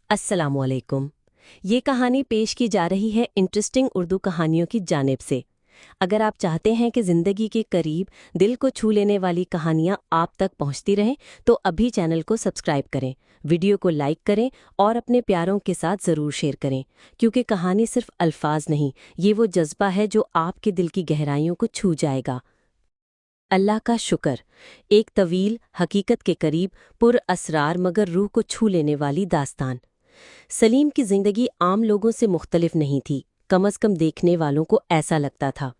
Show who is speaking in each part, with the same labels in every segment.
Speaker 1: अस्सलामुअलैकुम। ये कहानी पेश की जा रही है इंटरेस्टिंग उर्दू कहानियों की जानिब से। अगर आप चाहते हैं कि ज़िंदगी के करीब दिल को छू लेने वाली कहानियाँ आप तक पहुँचती रहें तो अभी चैनल को सब्सक्राइब करें, वीडियो को लाइक करें और अपने प्यारों के साथ ज़रूर शेयर करें, क्योंकि कहानी सिर्फ अल्फाज नहीं, ये वो जज्बा है जो आपके दिल की गहराइयों को छू जाएगा। अल्लाह का शुक्र। एक तवील, हकीकत के करीब, पुर असरार मगर रूह को छू लेने वाली दास्तान। सलीम की जिंदगी आम लोगों से मुख्तलिफ नहीं थी, कम अज़ कम देखने वालों को ऐसा लगता था।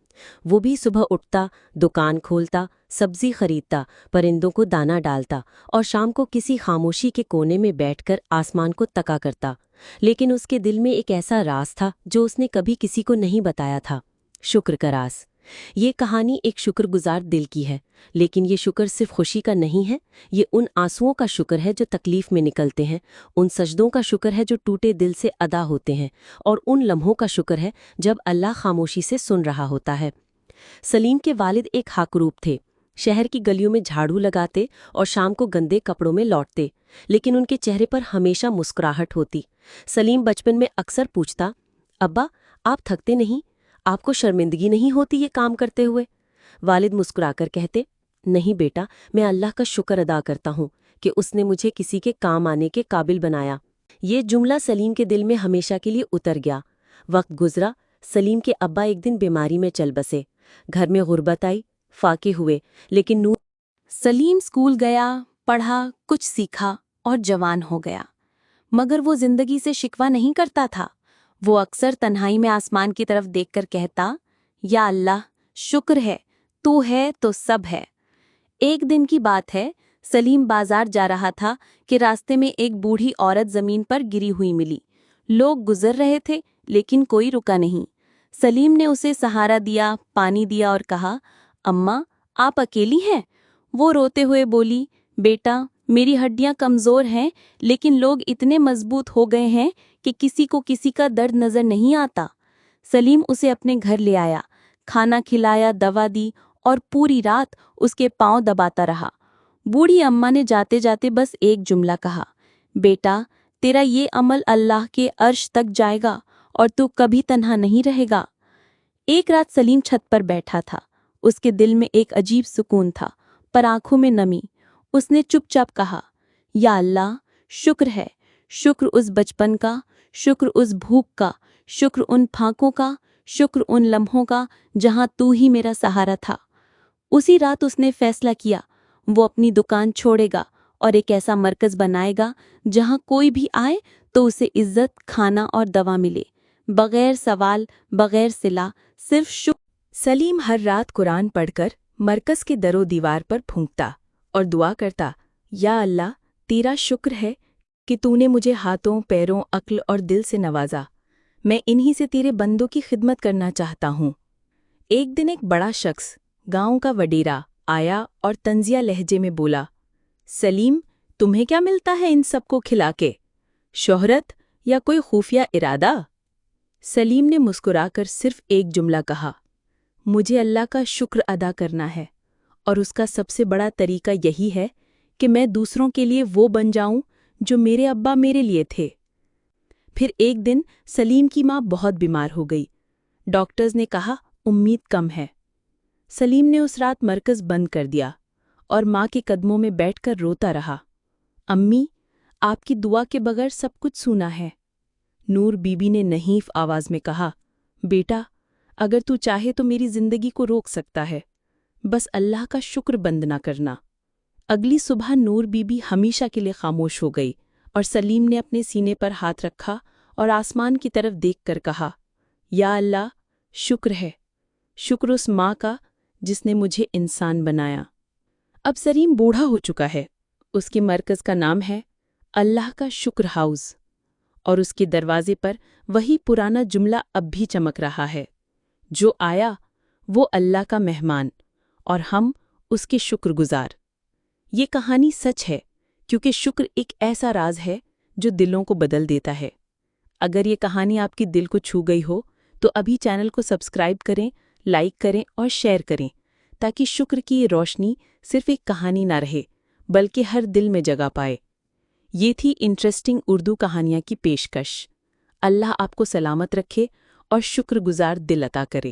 Speaker 1: वो भी सुबह उठता, दुकान खोलता, सब्जी खरीदता, परिंदों को दाना डालता और शाम को किसी खामोशी के कोने में बैठकर आसमान को तका करता। लेकिन उसके दिल में एक ऐसा राज था जो उसने कभी किसी को नहीं बताया था। शुक्र का राज। ये कहानी एक शुक्रगुजार दिल की है, लेकिन ये शुक्र सिर्फ खुशी का नहीं है। ये उन आंसुओं का शुक्र है जो तकलीफ में निकलते हैं, उन सजदों का शुक्र है जो टूटे दिल से अदा होते हैं, और उन लम्हों का शुक्र है जब अल्लाह खामोशी से सुन रहा होता है। सलीम के वालिद एक हाकरूब थे। शहर की गलियों में झाड़ू लगाते और शाम को गंदे कपड़ों में लौटते, लेकिन उनके चेहरे पर हमेशा मुस्कुराहट होती। सलीम बचपन में अक्सर पूछता, अब्बा, आप थकते नहीं? आपको शर्मिंदगी नहीं होती ये काम करते हुए? वालिद मुस्कुराकर कहते, नहीं बेटा, मैं अल्लाह का शुक्र अदा करता हूँ कि उसने मुझे किसी के काम आने के काबिल बनाया। ये जुमला सलीम के दिल में हमेशा के लिए उतर गया। वक्त गुजरा, सलीम के अब्बा एक दिन बीमारी में चल बसे। घर में गुर्बत आई, फाके हुए, लेकिन नूर। सलीम स्कूल गया, पढ़ा, कुछ सीखा और जवान हो गया। मगर वो जिंदगी से शिकवा नहीं करता था। वो अक्सर तन्हाई में आसमान की तरफ देखकर कहता, या अल्लाह, शुक्र है, तू है तो सब है। एक दिन की बात है, सलीम बाजार जा रहा था कि रास्ते में एक बूढ़ी औरत जमीन पर गिरी हुई मिली। लोग गुजर रहे थे, लेकिन कोई रुका नहीं। सलीम ने उसे सहारा दिया, पानी दिया और कहा, अम्मा, आप अकेली हैं? वो रोते हुए बोली, बेटा, मेरी हड्डियां कमजोर हैं, लेकिन लोग इतने मजबूत हो गए हैं कि किसी को किसी का दर्द नजर नहीं आता। सलीम उसे अपने घर ले आया, खाना खिलाया, दवा दी और पूरी रात उसके पांव दबाता रहा। बूढ़ी अम्मा ने जाते जाते बस एक जुमला कहा, बेटा, तेरा ये अमल अल्लाह के अर्श तक जाएगा और तू कभी तन्हा नहीं रहेगा। एक रात सलीम छत पर बैठा था। उसके दिल में एक अजीब सुकून था, पर आंखों में नमी। उसने चुपचाप कहा, या अल्लाह, शुक्र है, शुक्र उस बचपन का, शुक्र उस भूख का, शुक्र उन फांकों का, शुक्र उन लम्हों का जहां तू ही मेरा सहारा था। उसी रात उसने फैसला किया, वो अपनी दुकान छोड़ेगा और एक ऐसा मरकज बनाएगा जहां कोई भी आए तो उसे इज्जत, खाना और दवा मिले, बगैर सवाल, बगैर सिला, सिर्फ शुक्र। सलीम हर रात कुरान पढ़कर मरकज के दरो दीवार पर फूंकता और दुआ करता, या अल्लाह, तेरा शुक्र है कि तूने मुझे हाथों, पैरों, अक्ल और दिल से नवाजा। मैं इन्हीं से तेरे बंदों की खिदमत करना चाहता हूँ। एक दिन एक बड़ा शख्स, गांव का वडेरा, आया और तंजिया लहजे में बोला, सलीम, तुम्हें क्या मिलता है इन सबको खिला के? शोहरत या कोई खुफिया इरादा? सलीम ने मुस्कुराकर सिर्फ एक जुमला कहा, मुझे अल्लाह का शुक्र अदा करना है, और उसका सबसे बड़ा तरीका यही है कि मैं दूसरों के लिए वो बन जाऊं जो मेरे अब्बा मेरे लिए थे। फिर एक दिन सलीम की माँ बहुत बीमार हो गई। डॉक्टर्स ने कहा, उम्मीद कम है। सलीम ने उस रात मरकज बंद कर दिया और माँ के कदमों में बैठकर रोता रहा। अम्मी, आपकी दुआ के बगैर सब कुछ सूना है। नूर बीबी ने नहीफ आवाज में कहा, बेटा, अगर तू चाहे तो मेरी जिंदगी को रोक सकता है, बस अल्लाह का शुक्र बंद ना करना। अगली सुबह नूर बीबी हमेशा के लिए खामोश हो गई और सलीम ने अपने सीने पर हाथ रखा और आसमान की तरफ देखकर कहा, या अल्लाह, शुक्र है, शुक्र उस माँ का जिसने मुझे इंसान बनाया। अब सलीम बूढ़ा हो चुका है। उसके मरकज का नाम है अल्लाह का शुक्र हाउस, और उसके दरवाजे पर वही पुराना जुमला अब भी चमक रहा है, जो आया वो अल्लाह का मेहमान और हम उसके शुक्रगुजार। ये कहानी सच है, क्योंकि शुक्र एक ऐसा राज है जो दिलों को बदल देता है। अगर ये कहानी आपकी दिल को छू गई हो तो अभी चैनल को सब्सक्राइब करें, लाइक करें और शेयर करें, ताकि शुक्र की ये रोशनी सिर्फ एक कहानी ना रहे, बल्कि हर दिल में जगह पाए।
Speaker 2: یہ تھی انٹرسٹنگ اردو کہانیاں کی پیشکش۔ اللہ آپ کو سلامت رکھے اور شکر گزار دل عطا کرے۔